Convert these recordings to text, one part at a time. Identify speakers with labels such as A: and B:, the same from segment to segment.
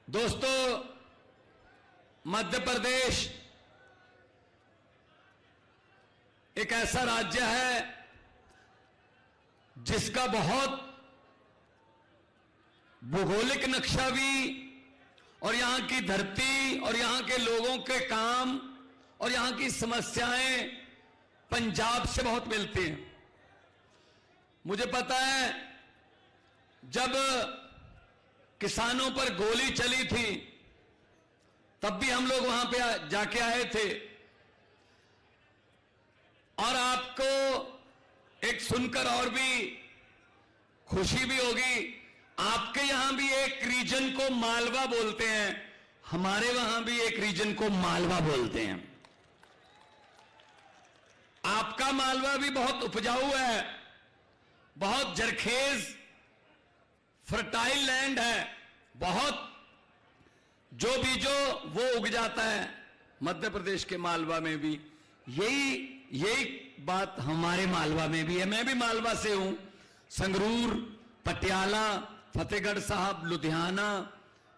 A: दोस्तों, मध्य प्रदेश एक ऐसा राज्य है जिसका बहुत भूगोलिक नक्शा भी और यहां की धरती और यहां के लोगों के काम और यहां की समस्याएं पंजाब से बहुत मिलती हैं। मुझे पता है जब किसानों पर गोली चली थी तब भी हम लोग वहां पे जाके आए थे और आपको एक सुनकर और भी खुशी भी होगी। आपके यहां भी एक रीजन को मालवा बोलते हैं, हमारे वहां भी एक रीजन को मालवा बोलते हैं। आपका मालवा भी बहुत उपजाऊ है, बहुत जरखेज फर्टाइल लैंड है, बहुत जो बीजो वो उग जाता है। मध्य प्रदेश के मालवा में भी यही बात हमारे मालवा में भी है। मैं भी मालवा से हूं। संगरूर, पटियाला, फतेहगढ़ साहब, लुधियाना,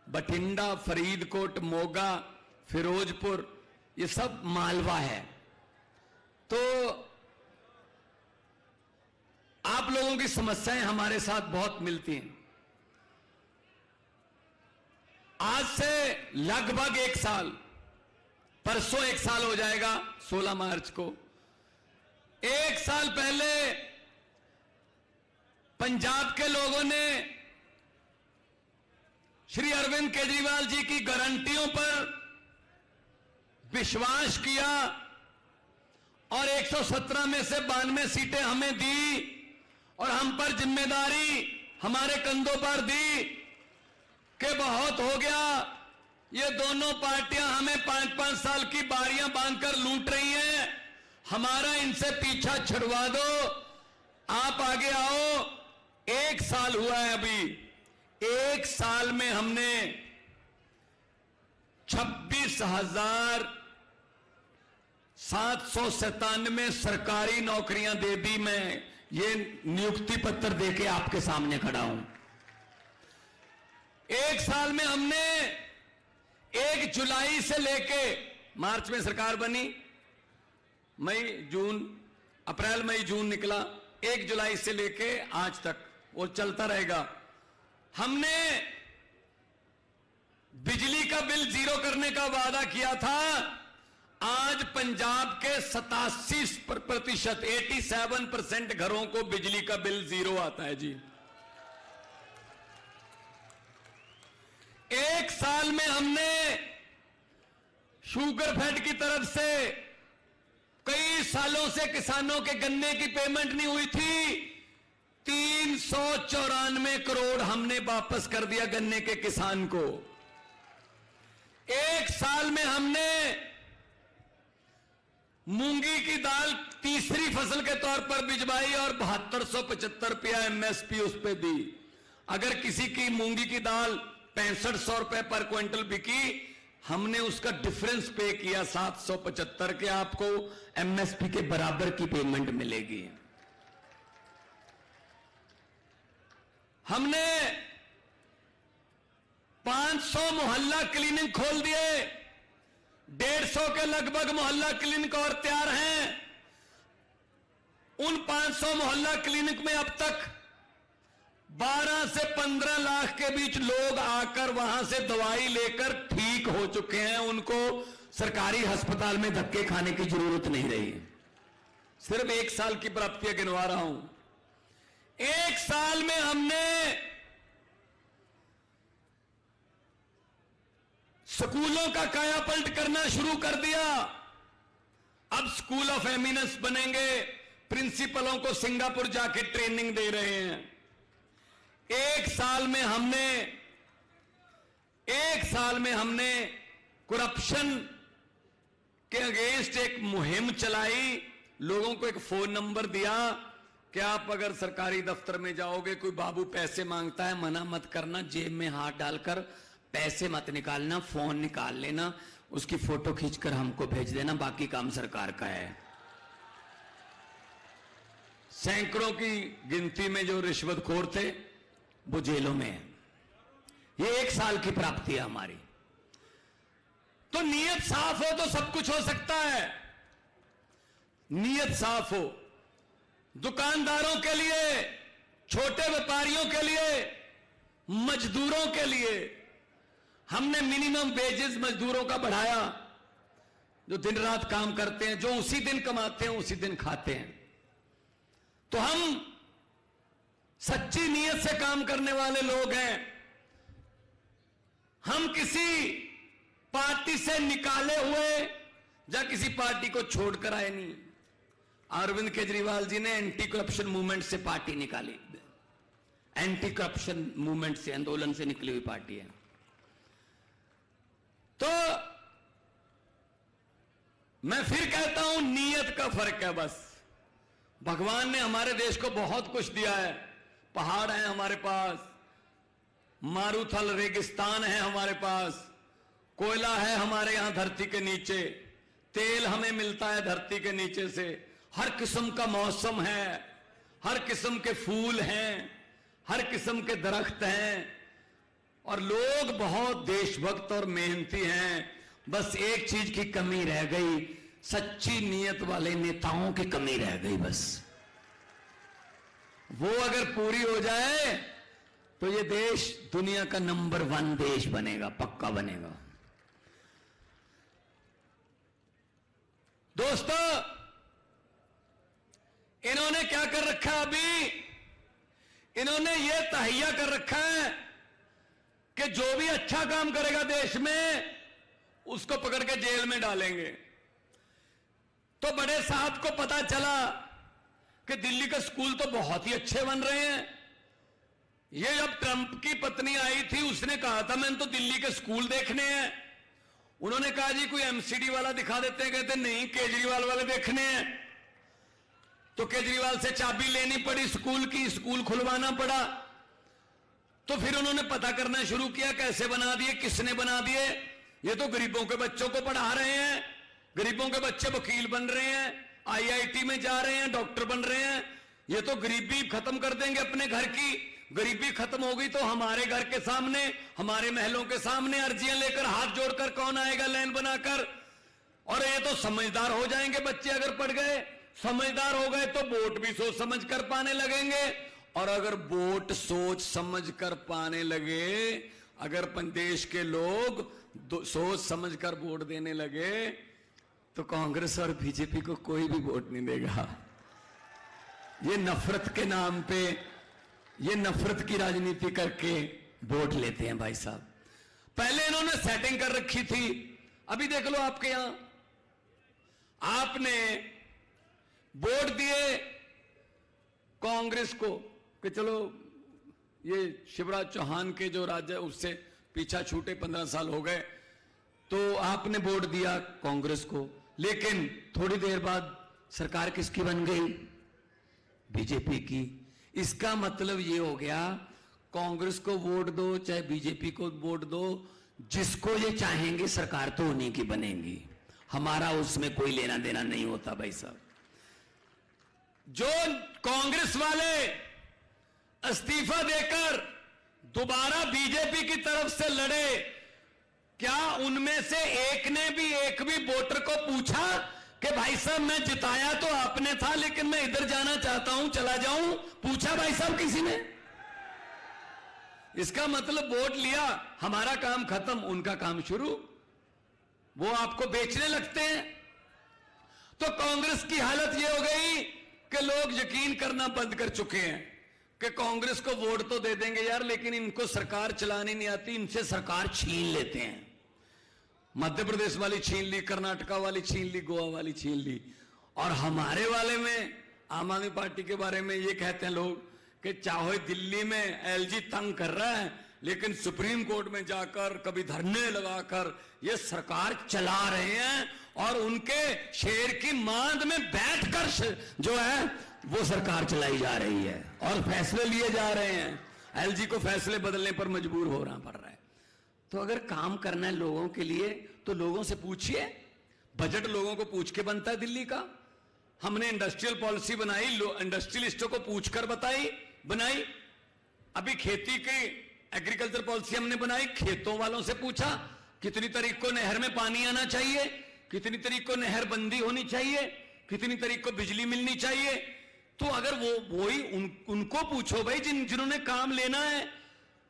A: बठिंडा, फरीदकोट, मोगा, फिरोजपुर, ये सब मालवा है। तो आप लोगों की समस्याएं हमारे साथ बहुत मिलती हैं। आज से लगभग एक साल, परसों एक साल हो जाएगा, 16 मार्च को, एक साल पहले पंजाब के लोगों ने श्री अरविंद केजरीवाल जी की गारंटियों पर विश्वास किया और 117 में से 92 सीटें हमें दी और हम पर जिम्मेदारी हमारे कंधों पर दी कि बहुत हो गया, ये दोनों पार्टियां हमें 5-5 साल की बारियां बांधकर लूट रही हैं, हमारा इनसे पीछा छुड़वा दो, आप आगे आओ। एक साल हुआ है अभी, एक साल में हमने 26,797 सरकारी नौकरियां दे दी। मैं ये नियुक्ति पत्र देके आपके सामने खड़ा हूं। एक साल में हमने 1 जुलाई से लेके, मार्च में सरकार बनी, मई जून, अप्रैल मई जून निकला, 1 जुलाई से लेके आज तक वो चलता रहेगा। हमने बिजली का बिल 0 करने का वादा किया था। आज पंजाब के 87% 87% घरों को बिजली का बिल 0 आता है जी। एक साल में हमने शुगरफेड की तरफ से कई सालों से किसानों के गन्ने की पेमेंट नहीं हुई थी, 394 करोड़ हमने वापस कर दिया गन्ने के किसान को। एक साल में हमने मूंगी की दाल तीसरी फसल के तौर पर भिजवाई और 7275 रुपया एमएसपी उस पर दी। अगर किसी की मूंगी की दाल 6500 रुपए पर क्विंटल बिकी, हमने उसका डिफरेंस पे किया 775 के, आपको एमएसपी के बराबर की पेमेंट मिलेगी। हमने 500 मोहल्ला क्लिनिक खोल दिए, 150 के लगभग मोहल्ला क्लिनिक और तैयार हैं। उन 500 मोहल्ला क्लिनिक में अब तक 12 से 15 लाख के बीच लोग आकर वहां से दवाई लेकर ठीक हो चुके हैं। उनको सरकारी अस्पताल में धक्के खाने की जरूरत नहीं रही। सिर्फ एक साल की प्राप्तियां गिनवा रहा हूं। एक साल में हमने स्कूलों का कायापलट करना शुरू कर दिया। अब स्कूल ऑफ एमिनेंस बनेंगे, प्रिंसिपलों को सिंगापुर जाके ट्रेनिंग दे रहे हैं। एक साल में हमने करप्शन के अगेंस्ट एक मुहिम चलाई। लोगों को एक फोन नंबर दिया कि आप अगर सरकारी दफ्तर में जाओगे, कोई बाबू पैसे मांगता है, मना मत करना, जेब में हाथ डालकर पैसे मत निकालना, फोन निकाल लेना, उसकी फोटो खींचकर हमको भेज देना, बाकी काम सरकार का है। सैकड़ों की गिनती में जो रिश्वतखोर थे वो जेलों में हैं। ये 1 साल की प्राप्ति है हमारी। तो नीयत साफ हो तो सब कुछ हो सकता है। नीयत साफ हो, दुकानदारों के लिए, छोटे व्यापारियों के लिए, मजदूरों के लिए हमने मिनिमम वेजेस मजदूरों का बढ़ाया, जो दिन रात काम करते हैं, जो उसी दिन कमाते हैं उसी दिन खाते हैं। तो हम सच्ची नीयत से काम करने वाले लोग हैं। हम किसी पार्टी से निकाले हुए या किसी पार्टी को छोड़कर आए नहीं। अरविंद केजरीवाल जी ने एंटी करप्शन मूवमेंट से पार्टी निकाली, एंटी करप्शन मूवमेंट से, आंदोलन से निकली हुई पार्टी है। तो मैं फिर कहता हूं, नीयत का फर्क है बस। भगवान ने हमारे देश को बहुत कुछ दिया है। पहाड़ है हमारे पास, मारूथल रेगिस्तान है हमारे पास, कोयला है हमारे यहां धरती के नीचे, तेल हमें मिलता है धरती के नीचे से, हर किस्म का मौसम है, हर किस्म के फूल हैं, हर किस्म के दरख्त हैं, और लोग बहुत देशभक्त और मेहनती हैं। बस एक चीज की कमी रह गई, सच्ची नीयत वाले नेताओं की कमी रह गई। बस वो अगर पूरी हो जाए तो ये देश दुनिया का नंबर 1 देश बनेगा, पक्का बनेगा। दोस्तों, इन्होंने क्या कर रखा है अभी? इन्होंने ये तहैया कर रखा है कि जो भी अच्छा काम करेगा देश में उसको पकड़ के जेल में डालेंगे। तो बड़े साहब को पता चला कि दिल्ली के स्कूल तो बहुत ही अच्छे बन रहे हैं। ये जब ट्रंप की पत्नी आई थी उसने कहा था मैंने तो दिल्ली के स्कूल देखने हैं। उन्होंने कहा जी कोई एमसीडी वाला दिखा देते हैं, कहते नहीं केजरीवाल वाले देखने हैं। तो केजरीवाल से चाबी लेनी पड़ी स्कूल की, स्कूल खुलवाना पड़ा। तो फिर उन्होंने पता करना शुरू किया कैसे बना दिए, किसने बना दिए। ये तो गरीबों के बच्चों को पढ़ा रहे हैं, गरीबों के बच्चे वकील बन रहे हैं, आईआईटी में जा रहे हैं, डॉक्टर बन रहे हैं। ये तो गरीबी खत्म कर देंगे अपने घर की। गरीबी खत्म होगी तो हमारे घर के सामने, हमारे महलों के सामने अर्जियां लेकर हाथ जोड़कर कौन आएगा लाइन बनाकर। और ये तो समझदार हो जाएंगे बच्चे अगर पढ़ गए। समझदार हो गए तो वोट भी सोच समझ कर पाने लगेंगे। और अगर वोट सोच समझ कर पाने लगे, अगर देश के लोग सोच समझ कर वोट देने लगे तो कांग्रेस और बीजेपी को कोई भी वोट नहीं देगा। ये नफरत के नाम पे, ये नफरत की राजनीति करके वोट लेते हैं भाई साहब। पहले इन्होंने सेटिंग कर रखी थी। अभी देख लो आपके यहां, आपने वोट दिए कांग्रेस को कि चलो ये शिवराज चौहान के जो राज्य उससे पीछा छूटे 15 साल हो गए, तो आपने वोट दिया कांग्रेस को। लेकिन थोड़ी देर बाद सरकार किसकी बन गई? बीजेपी की। इसका मतलब ये हो गया कांग्रेस को वोट दो चाहे बीजेपी को वोट दो, जिसको ये चाहेंगे सरकार तो उन्हीं की बनेगी, हमारा उसमें कोई लेना देना नहीं होता भाई साहब। जो कांग्रेस वाले इस्तीफा देकर दोबारा बीजेपी की तरफ से लड़े, क्या उनमें से एक ने भी एक भी वोटर को पूछा कि भाई साहब मैं जिताया तो आपने था लेकिन मैं इधर जाना चाहता हूं, चला जाऊं? पूछा भाई साहब किसी ने? इसका मतलब वोट लिया, हमारा काम खत्म, उनका काम शुरू। वो आपको बेचने लगते हैं। तो कांग्रेस की हालत यह हो गई कि लोग यकीन करना बंद कर चुके हैं कि कांग्रेस को वोट तो दे देंगे यार, लेकिन इनको सरकार चलानी नहीं आती, इनसे सरकार छीन लेते हैं। मध्य प्रदेश वाली छीन ली, कर्नाटका वाली छीन ली, गोवा वाली छीन ली। और हमारे वाले में आम आदमी पार्टी के बारे में ये कहते हैं लोग कि चाहे दिल्ली में एलजी तंग कर रहा है, लेकिन सुप्रीम कोर्ट में जाकर कभी धरने लगाकर ये सरकार चला रहे हैं और उनके शेर की मांद में बैठकर जो है वो सरकार चलाई जा रही है और फैसले लिए जा रहे हैं। एलजी को फैसले बदलने पर मजबूर होना पड़ रहा है। तो अगर काम करना है लोगों के लिए तो लोगों से पूछिए। बजट लोगों को पूछ के बनता है दिल्ली का। हमने इंडस्ट्रियल पॉलिसी बनाई, इंडस्ट्रियलिस्टों को पूछकर बनाई। अभी खेती की एग्रीकल्चर पॉलिसी हमने बनाई, खेतों वालों से पूछा कितनी तारीख को नहर में पानी आना चाहिए, कितनी तारीख को नहर बंदी होनी चाहिए, कितनी तारीख को बिजली मिलनी चाहिए। तो अगर वही उनको पूछो भाई जिन्होंने काम लेना है।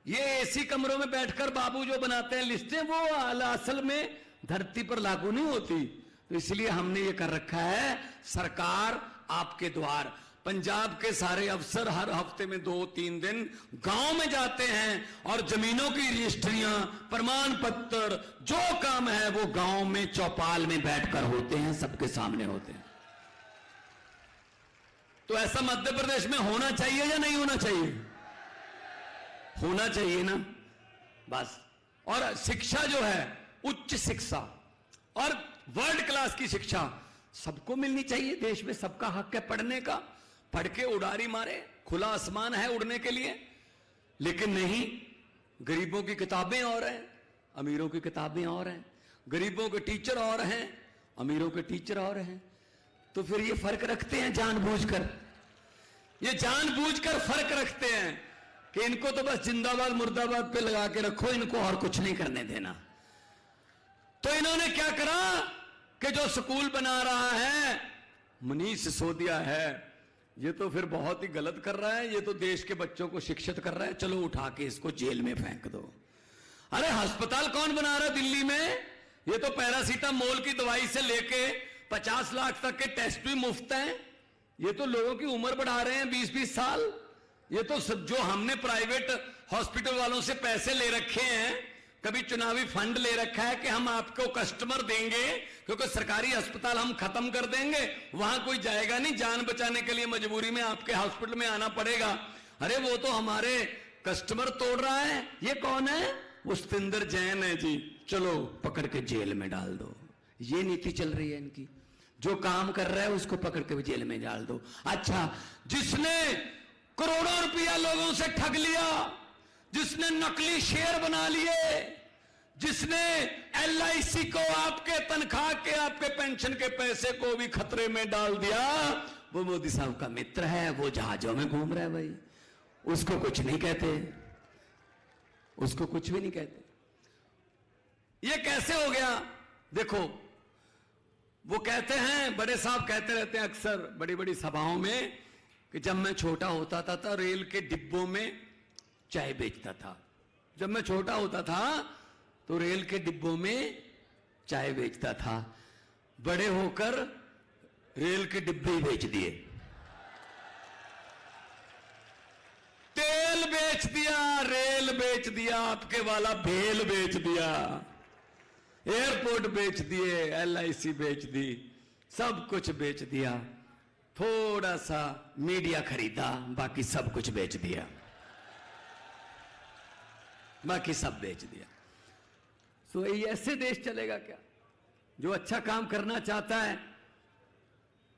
A: ये एसी कमरों में बैठकर बाबू जो बनाते हैं लिस्टें, वो असल में धरती पर लागू नहीं होती। तो इसलिए हमने ये कर रखा है, सरकार आपके द्वार। पंजाब के सारे अफसर हर हफ्ते में 2-3 दिन गांव में जाते हैं और जमीनों की रजिस्ट्रियां, प्रमाण पत्र, जो काम है वो गांव में चौपाल में बैठकर होते हैं, सबके सामने होते हैं। तो ऐसा मध्य प्रदेश में होना चाहिए या नहीं होना चाहिए? होना चाहिए ना, बस। और शिक्षा जो है, उच्च शिक्षा और वर्ल्ड क्लास की शिक्षा सबको मिलनी चाहिए। देश में सबका हक है पढ़ने का। पढ़ के उड़ारी मारे, खुला आसमान है उड़ने के लिए, लेकिन नहीं, गरीबों की किताबें और हैं, अमीरों की किताबें और हैं। गरीबों के टीचर और हैं, अमीरों के टीचर और हैं। तो फिर ये फर्क रखते हैं जानबूझकर, ये जानबूझकर फर्क रखते हैं कि इनको तो बस जिंदाबाद मुर्दाबाद पे लगा के रखो, इनको और कुछ नहीं करने देना। तो इन्होंने क्या करा कि जो स्कूल बना रहा है मनीष सिसोदिया है, ये तो फिर बहुत ही गलत कर रहा है। ये तो देश के बच्चों को शिक्षित कर रहा है, चलो उठा के इसको जेल में फेंक दो। अरे अस्पताल कौन बना रहा है दिल्ली में? ये तो पैरासीटामोल की दवाई से लेके 50 लाख तक के टेस्ट भी मुफ्त हैं। ये तो लोगों की उम्र बढ़ा रहे हैं 20-20 साल। ये तो जो हमने प्राइवेट हॉस्पिटल वालों से पैसे ले रखे हैं, कभी चुनावी फंड ले रखा है कि हम आपको कस्टमर देंगे क्योंकि सरकारी अस्पताल हम खत्म कर देंगे, वहां कोई जाएगा नहीं, जान बचाने के लिए मजबूरी में आपके हॉस्पिटल में आना पड़ेगा। अरे वो तो हमारे कस्टमर तोड़ रहा है। ये कौन है? वो सतिंदर जैन है जी, चलो पकड़ के जेल में डाल दो। ये नीति चल रही है इनकी। जो काम कर रहा है उसको पकड़ के जेल में डाल दो। अच्छा, जिसने करोड़ों रुपया लोगों से ठग लिया, जिसने नकली शेयर बना लिए, जिसने LIC को, आपके तनख्वाह के, आपके पेंशन के पैसे को भी खतरे में डाल दिया, वो मोदी साहब का मित्र है, वो जहाजों में घूम रहा है भाई। उसको कुछ नहीं कहते, उसको कुछ भी नहीं कहते। ये कैसे हो गया? देखो, वो कहते हैं, बड़े साहब कहते रहते हैं अक्सर बड़ी बड़ी सभाओं में कि जब मैं छोटा होता था रेल के डिब्बों में चाय बेचता था। जब मैं छोटा होता था तो रेल के डिब्बों में चाय बेचता था। बड़े होकर रेल के डिब्बे ही बेच दिए, तेल बेच दिया, रेल बेच दिया, आपके वाला भेल बेच दिया, एयरपोर्ट बेच दिए, LIC बेच दी, सब कुछ बेच दिया। थोड़ा सा मीडिया खरीदा, बाकी सब कुछ बेच दिया, बाकी सब बेच दिया। तो ये ऐसे देश चलेगा क्या? जो अच्छा काम करना चाहता है,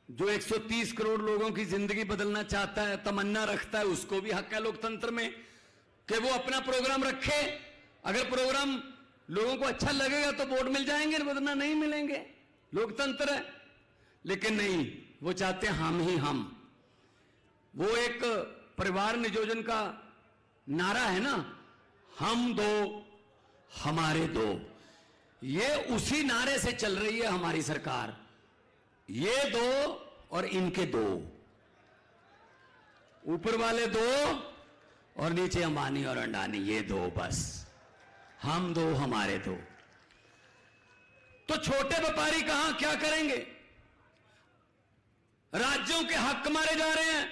A: जो 130 करोड़ लोगों की जिंदगी बदलना चाहता है, तमन्ना रखता है, उसको भी हक है लोकतंत्र में कि वो अपना प्रोग्राम रखे। अगर प्रोग्राम लोगों को अच्छा लगेगा तो वोट मिल जाएंगे, वरना नहीं मिलेंगे। लोकतंत्र है। लेकिन नहीं, वो चाहते हैं हम ही हम। वो एक परिवार नियोजन का नारा है ना, हम दो हमारे दो। ये उसी नारे से चल रही है हमारी सरकार। ये दो और इनके दो, ऊपर वाले दो और नीचे अंबानी और अंडानी, ये दो बस। हम दो हमारे दो। तो छोटे व्यापारी कहां क्या करेंगे? राज्यों के हक मारे जा रहे हैं।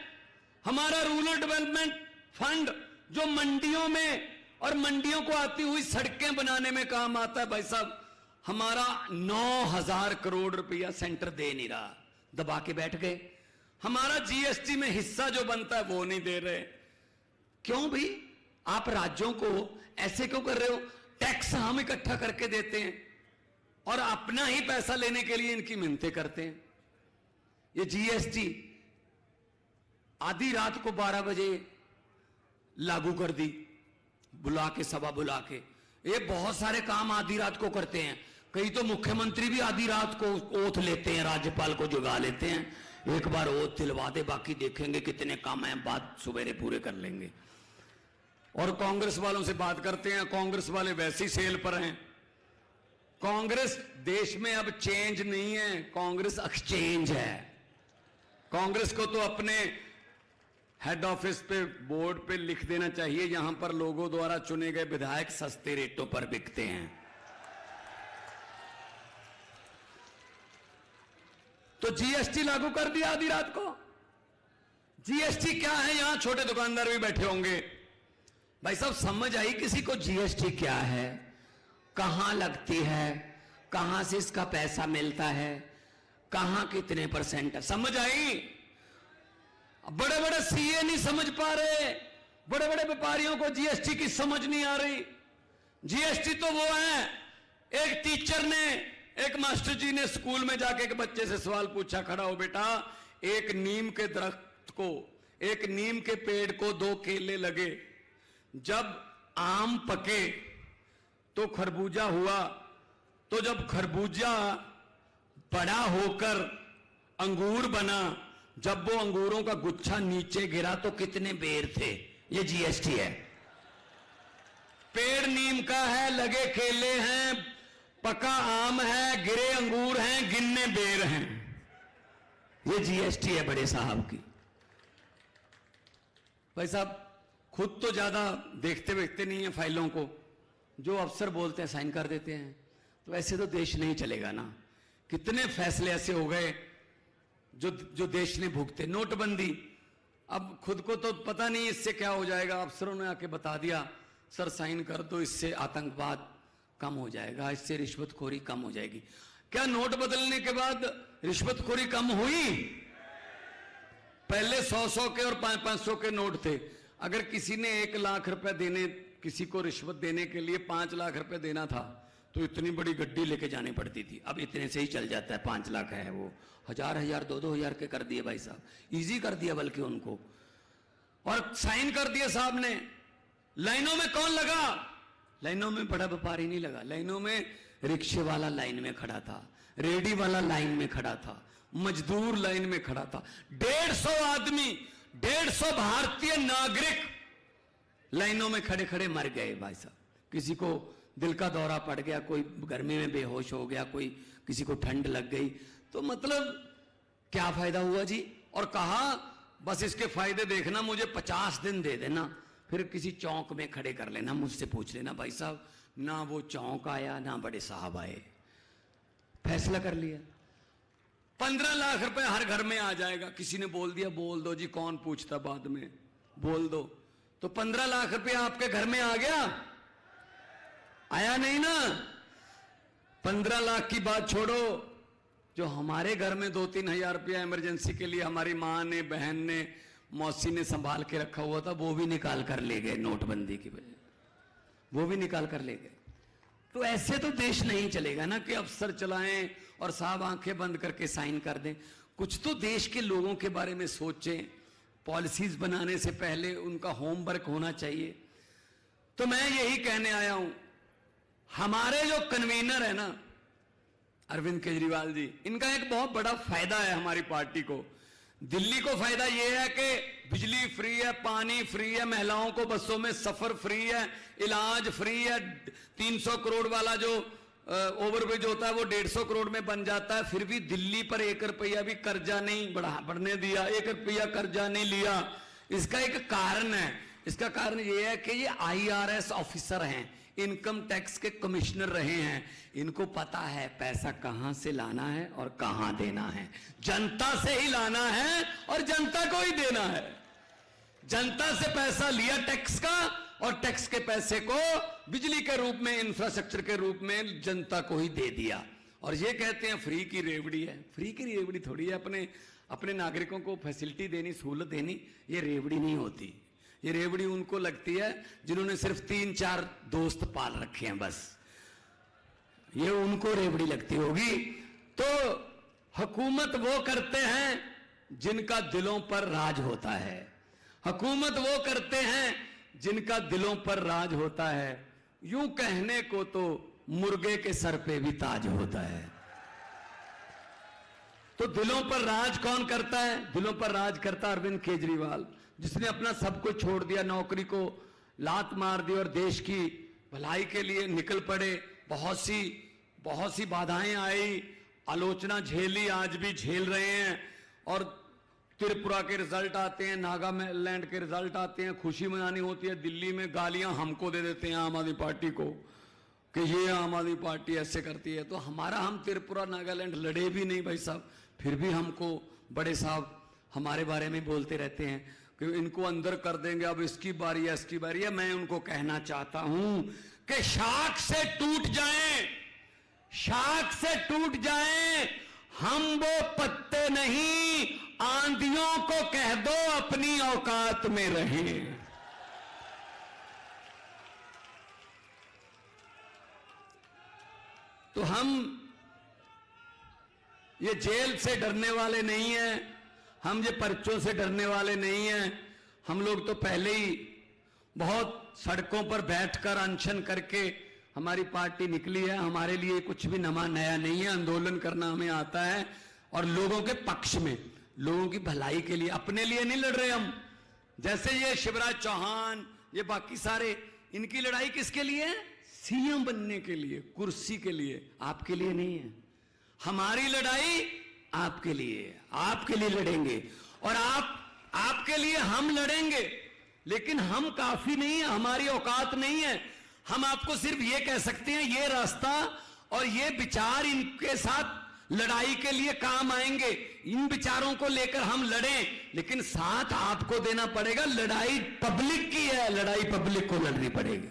A: हमारा रूरल डेवलपमेंट फंड जो मंडियों में और मंडियों को आती हुई सड़कें बनाने में काम आता है, भाई साहब हमारा 9,000 करोड़ रुपया सेंटर दे नहीं रहा, दबा के बैठ गए। हमारा GST में हिस्सा जो बनता है वो नहीं दे रहे। क्यों भी? आप राज्यों को ऐसे क्यों कर रहे हो? टैक्स हम इकट्ठा करके देते हैं और अपना ही पैसा लेने के लिए इनकी मिन्नतें करते हैं। ये GST आधी रात को 12 बजे लागू कर दी, बुला के, सभा बुला के। ये बहुत सारे काम आधी रात को करते हैं। कई तो मुख्यमंत्री भी आधी रात को ओथ लेते हैं, राज्यपाल को जुगा लेते हैं, एक बार ओथ दिलवा दे, बाकी देखेंगे कितने काम हैं, बाद सवेरे पूरे कर लेंगे। और कांग्रेस वालों से बात करते हैं, कांग्रेस वाले वैसी सेल पर हैं। कांग्रेस देश में अब चेंज नहीं है, कांग्रेस एक्सचेंज है। कांग्रेस को तो अपने हेड ऑफिस पे बोर्ड पे लिख देना चाहिए, यहां पर लोगों द्वारा चुने गए विधायक सस्ते रेटों पर बिकते हैं। तो जीएसटी लागू कर दिया आधी रात को। जीएसटी क्या है, यहां छोटे दुकानदार भी बैठे होंगे। भाई साहब समझ आई किसी को जीएसटी क्या है, कहां लगती है, कहां से इसका पैसा मिलता है, कहां कितने परसेंट है, समझ आई? बड़े बड़े सीए नहीं समझ पा रहे, बड़े बड़े व्यापारियों को जीएसटी की समझ नहीं आ रही। जीएसटी तो वो है, एक टीचर ने, एक मास्टर जी ने स्कूल में जाके एक बच्चे से सवाल पूछा, खड़ा हो बेटा, एक नीम के दरख्त को, एक नीम के पेड़ को 2 केले लगे, जब आम पके तो खरबूजा हुआ, तो जब खरबूजा बड़ा होकर अंगूर बना, जब वो अंगूरों का गुच्छा नीचे गिरा तो कितने बेर थे? ये जीएसटी है। पेड़ नीम का है, लगे केले हैं, पका आम है, गिरे अंगूर हैं, गिनने बेर हैं। ये जीएसटी है बड़े साहब की। भाई साहब खुद तो ज्यादा देखते देखते नहीं है फाइलों को, जो अफसर बोलते हैं साइन कर देते हैं। तो ऐसे तो देश नहीं चलेगा ना। कितने फैसले ऐसे हो गए जो देश ने भुगते। नोटबंदी, अब खुद को तो पता नहीं इससे क्या हो जाएगा, अफसरों ने आके बता दिया सर साइन कर दो, इससे आतंकवाद कम हो जाएगा, इससे रिश्वतखोरी कम हो जाएगी। क्या नोट बदलने के बाद रिश्वतखोरी कम हुई? पहले 100-100 के और 500-500 के नोट थे। अगर किसी ने 1 लाख रुपए देने, किसी को रिश्वत देने के लिए 5 लाख रुपए देना था तो इतनी बड़ी गड्डी लेके जानी पड़ती थी। अब इतने से ही चल जाता है, 5 लाख है वो 1000-1000 2-2000 के कर दिए भाई साहब, इजी कर दिया बल्कि उनको। और साइन कर दिए साहब ने। लाइनों में कौन लगा? लाइनों में बड़ा व्यापारी नहीं लगा, लाइनों में रिक्शे वाला लाइन में खड़ा था, रेडी वाला लाइन में खड़ा था, मजदूर लाइन में खड़ा था। 150 आदमी, 150 भारतीय नागरिक लाइनों में खड़े खड़े मर गए भाई साहब। किसी को दिल का दौरा पड़ गया, कोई गर्मी में बेहोश हो गया, कोई किसी को ठंड लग गई। तो मतलब क्या फायदा हुआ जी? और कहा बस इसके फायदे देखना, मुझे 50 दिन दे देना, फिर किसी चौक में खड़े कर लेना, मुझसे पूछ लेना। भाई साहब ना वो चौक आया ना बड़े साहब आए, फैसला कर लिया 15 लाख रुपए हर घर में आ जाएगा। किसी ने बोल दिया बोल दो जी, कौन पूछता बाद में, बोल दो। तो 15 लाख रुपया आपके घर में आ गया? आया नहीं ना। 15 लाख की बात छोड़ो, जो हमारे घर में 2-3 हजार रुपया इमरजेंसी के लिए हमारी मां ने, बहन ने, मौसी ने संभाल के रखा हुआ था, वो भी निकाल कर ले गए नोटबंदी की वजह, वो भी निकाल कर ले गए। तो ऐसे तो देश नहीं चलेगा ना कि अफसर चलाएं और साहब आंखें बंद करके साइन कर दें। कुछ तो देश के लोगों के बारे में सोचें। पॉलिसीज बनाने से पहले उनका होमवर्क होना चाहिए। तो मैं यही कहने आया हूं, हमारे जो कन्वीनर है ना अरविंद केजरीवाल जी, इनका एक बहुत बड़ा फायदा है हमारी पार्टी को। दिल्ली को फायदा यह है कि बिजली फ्री है, पानी फ्री है, महिलाओं को बसों में सफर फ्री है, इलाज फ्री है। 300 करोड़ वाला जो ओवरब्रिज होता है वो 150 करोड़ में बन जाता है। फिर भी दिल्ली पर 1 रुपया भी कर्जा नहीं बढ़ने दिया, 1 रुपया कर्जा नहीं लिया। इसका एक कारण है। इसका कारण यह है कि ये IRS ऑफिसर हैं, इनकम टैक्स के कमिश्नर रहे हैं। इनको पता है पैसा कहां से लाना है और कहां देना है। जनता से ही लाना है और जनता को ही देना है। जनता से पैसा लिया टैक्स का, और टैक्स के पैसे को बिजली के रूप में, इंफ्रास्ट्रक्चर के रूप में जनता को ही दे दिया। और ये कहते हैं फ्री की रेवड़ी है। फ्री की रेवड़ी थोड़ी है। अपने नागरिकों को फैसिलिटी देनी, सहूलत देनी, ये रेवड़ी नहीं होती। ये रेवड़ी उनको लगती है जिन्होंने सिर्फ 3-4 दोस्त पाल रखे हैं, बस ये उनको रेवड़ी लगती होगी। तो हुकूमत वो करते हैं जिनका दिलों पर राज होता है। हुकूमत वो करते हैं जिनका दिलों पर राज होता है। यूं कहने को तो मुर्गे के सर पे भी ताज होता है। तो दिलों पर राज कौन करता है? दिलों पर राज करता अरविंद केजरीवाल, जिसने अपना सब कुछ छोड़ दिया, नौकरी को लात मार दी और देश की भलाई के लिए निकल पड़े। बहुत सी बाधाएं आई, आलोचना झेली, आज भी झेल रहे हैं। और त्रिपुरा के रिजल्ट आते हैं, नागालैंड के रिजल्ट आते हैं, खुशी मनानी होती है। दिल्ली में गालियां हमको दे देते हैं आम आदमी पार्टी को कि ये आम आदमी पार्टी ऐसे करती है। तो हम त्रिपुरा नागालैंड लड़े भी नहीं भाई साहब, फिर भी हमको बड़े साहब हमारे बारे में बोलते रहते हैं कि इनको अंदर कर देंगे, अब इसकी बारी है, इसकी बारी है। मैं उनको कहना चाहता हूं कि शाख से टूट जाएं, शाख से टूट जाएं, हम वो पत्ते नहीं, आंधियों को कह दो अपनी औकात में रहें। तो हम ये जेल से डरने वाले नहीं हैं, हम ये पर्चों से डरने वाले नहीं हैं। हम लोग तो पहले ही बहुत सड़कों पर बैठकर अनशन करके हमारी पार्टी निकली है। हमारे लिए कुछ भी नया नहीं है, आंदोलन करना हमें आता है और लोगों के पक्ष में, लोगों की भलाई के लिए, अपने लिए नहीं लड़ रहे हम। जैसे ये शिवराज चौहान, ये बाकी सारे, इनकी लड़ाई किसके लिए है? सीएम बनने के लिए, कुर्सी के लिए, आपके लिए नहीं है। हमारी लड़ाई आपके लिए, आपके लिए लड़ेंगे और आपके लिए हम लड़ेंगे। लेकिन हम काफी नहीं है, हमारी औकात नहीं है। हम आपको सिर्फ ये कह सकते हैं ये रास्ता और ये विचार इनके साथ लड़ाई के लिए काम आएंगे, इन विचारों को लेकर हम लड़ें, लेकिन साथ आपको देना पड़ेगा। लड़ाई पब्लिक की है, लड़ाई पब्लिक को लड़नी पड़ेगी,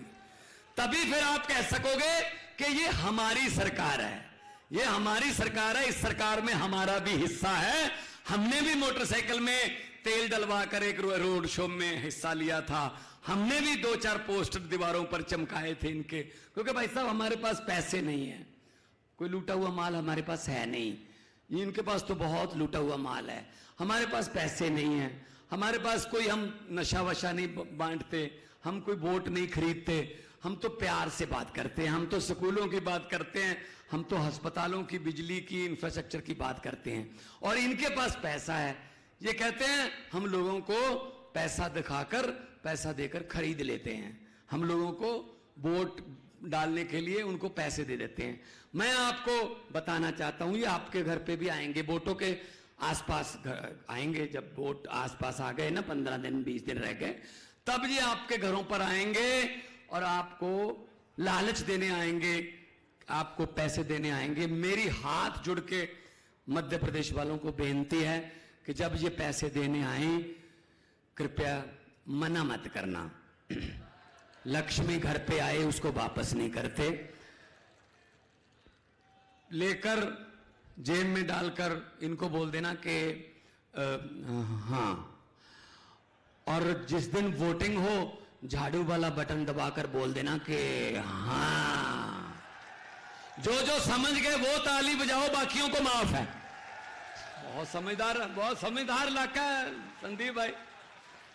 A: तभी फिर आप कह सकोगे कि ये हमारी सरकार है, ये हमारी सरकार है। इस सरकार में हमारा भी हिस्सा है। हमने भी मोटरसाइकिल में तेल डलवा कर एक रोड शो में हिस्सा लिया था। हमने भी 2-4 पोस्टर दीवारों पर चमकाए थे इनके, क्योंकि भाई साहब हमारे पास पैसे नहीं है, कोई लूटा हुआ माल हमारे पास है नहीं। इनके पास तो बहुत लूटा हुआ माल है, हमारे पास पैसे नहीं है, हमारे पास कोई, हम नशा वशा नहीं बांटते, हम कोई वोट नहीं खरीदते, हम तो प्यार से बात करते हैं, हम तो स्कूलों की बात करते हैं, हम तो अस्पतालों की, बिजली की, इंफ्रास्ट्रक्चर की बात करते हैं। और इनके पास पैसा है, ये कहते हैं हम लोगों को पैसा दिखाकर, पैसा देकर खरीद लेते हैं, हम लोगों को वोट डालने के लिए उनको पैसे दे देते हैं। मैं आपको बताना चाहता हूं, ये आपके घर पे भी आएंगे, वोटों के आसपास आएंगे। जब वोट आसपास आ गए ना, 15 दिन 20 दिन रह गए, तब ये आपके घरों पर आएंगे और आपको लालच देने आएंगे, आपको पैसे देने आएंगे। मेरी हाथ जुड़ के मध्य प्रदेश वालों को बेनती है कि जब ये पैसे देने आए, कृपया मना मत करना। लक्ष्मी घर पे आए उसको वापस नहीं करते, लेकर जेब में डालकर इनको बोल देना कि हाँ, और जिस दिन वोटिंग हो झाड़ू वाला बटन दबाकर बोल देना कि हाँ। जो जो समझ गए वो ताली बजाओ, बाकियों को माफ है। बहुत समझदार इलाका है संदीप भाई,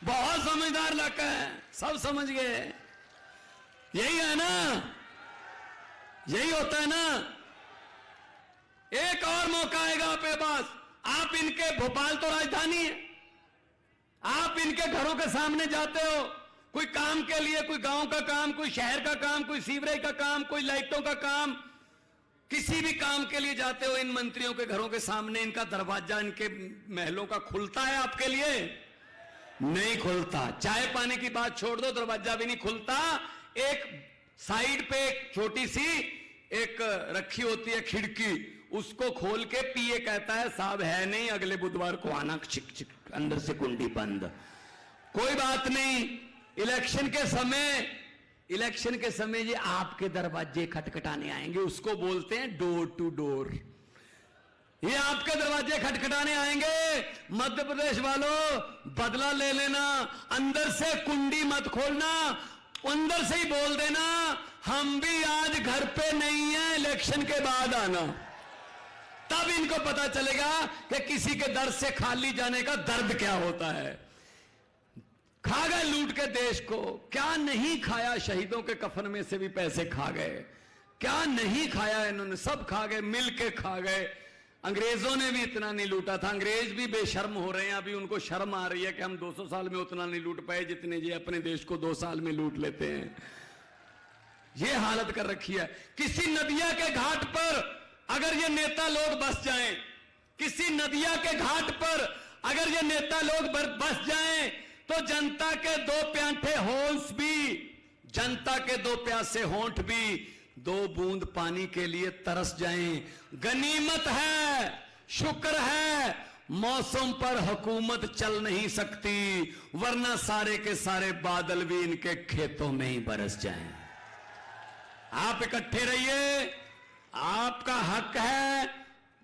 A: बहुत समझदार इलाका है, सब समझ गए। यही है ना, यही होता है ना। एक और मौका आएगा आपके पास। आप इनके, भोपाल तो राजधानी है, आप इनके घरों के सामने जाते हो कोई काम के लिए, कोई गांव का काम, कोई शहर का काम, कोई सीवरेज का काम, कोई लाइटों का काम, किसी भी काम के लिए जाते हो, इन मंत्रियों के घरों के सामने इनका दरवाजा, इनके महलों का खुलता है आपके लिए? नहीं खुलता। चाय पानी की बात छोड़ दो, दरवाजा भी नहीं खुलता। एक साइड पे एक छोटी सी एक रखी होती है खिड़की, उसको खोल के पीए कहता है साहब है नहीं, अगले बुधवार को आना, चिक चिक अंदर से कुंडी बंद। कोई बात नहीं, इलेक्शन के समय ये आपके दरवाजे खटखटाने आएंगे, उसको बोलते हैं डोर टू डोर। ये आपके दरवाजे खटखटाने आएंगे। मध्य प्रदेश वालों, बदला ले लेना, अंदर से कुंडी मत खोलना, अंदर से ही बोल देना हम भी आज घर पे नहीं है, इलेक्शन के बाद आना। तब इनको पता चलेगा कि किसी के दर्द से खाली जाने का दर्द क्या होता है। खा गए लूट के देश को, क्या नहीं खाया, शहीदों के कफन में से भी पैसे खा गए, क्या नहीं खाया इन्होंने, सब खा गए, मिल के खा गए। अंग्रेजों ने भी इतना नहीं लूटा था। अंग्रेज भी बेशर्म हो रहे हैं, अभी उनको शर्म आ रही है कि हम 200 साल में उतना नहीं लूट पाए जितने ये अपने देश को 2 साल में लूट लेते हैं। ये हालत कर रखी है। किसी नदिया के घाट पर अगर ये नेता लोग बस जाएं, किसी नदिया के घाट पर अगर ये नेता लोग बस जाएं, तो जनता के 2 प्यासे होंठ भी, जनता के 2 प्यासे होंठ भी 2 बूंद पानी के लिए तरस जाएं। गनीमत है, शुक्र है, मौसम पर हुकूमत चल नहीं सकती, वरना सारे के सारे बादल भी इनके खेतों में ही बरस जाएं। आप इकट्ठे रहिए, आपका हक है,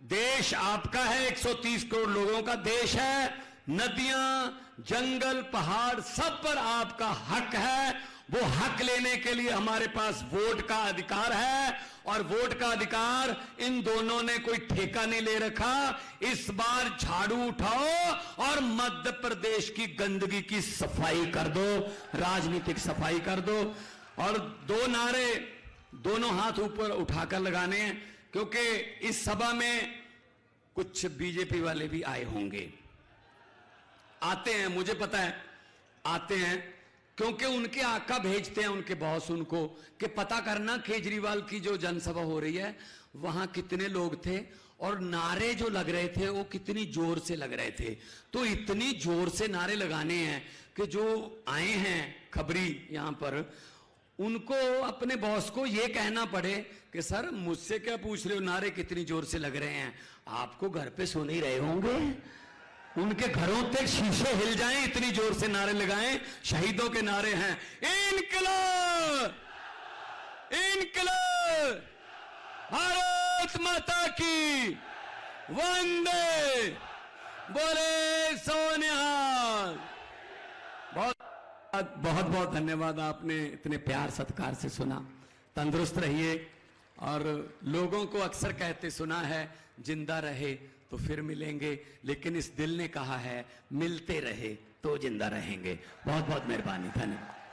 A: देश आपका है, 130 करोड़ लोगों का देश है, नदियां, जंगल, पहाड़ सब पर आपका हक है। वो हक लेने के लिए हमारे पास वोट का अधिकार है, और वोट का अधिकार इन दोनों ने कोई ठेका नहीं ले रखा। इस बार झाड़ू उठाओ और मध्य प्रदेश की गंदगी की सफाई कर दो, राजनीतिक सफाई कर दो। और 2 नारे दोनों हाथ ऊपर उठाकर लगाने हैं, क्योंकि इस सभा में कुछ बीजेपी वाले भी आए होंगे, आते हैं, मुझे पता है आते हैं, क्योंकि उनके आका भेजते हैं उनके बॉस उनको कि पता करना केजरीवाल की जो जनसभा हो रही है वहां कितने लोग थे और नारे जो लग रहे थे वो कितनी जोर से लग रहे थे। तो इतनी जोर से नारे लगाने हैं कि जो आए हैं खबरी यहां पर, उनको अपने बॉस को ये कहना पड़े कि सर मुझसे क्या पूछ रहे हो, नारे कितनी जोर से लग रहे हैं, आपको घर पे सुन ही रहे होंगे। उनके घरों तक शीशे हिल जाएं, इतनी जोर से नारे लगाएं। शहीदों के नारे हैं, इनकलाब, इनकलाब, भारत माता की वंदे, बोले सोनिहाल। बहुत बहुत धन्यवाद, आपने इतने प्यार सत्कार से सुना। तंदुरुस्त रहिए। और लोगों को अक्सर कहते सुना है, जिंदा रहे तो फिर मिलेंगे, लेकिन इस दिल ने कहा है मिलते रहे तो जिंदा रहेंगे। बहुत बहुत मेहरबानी, धन्यवाद।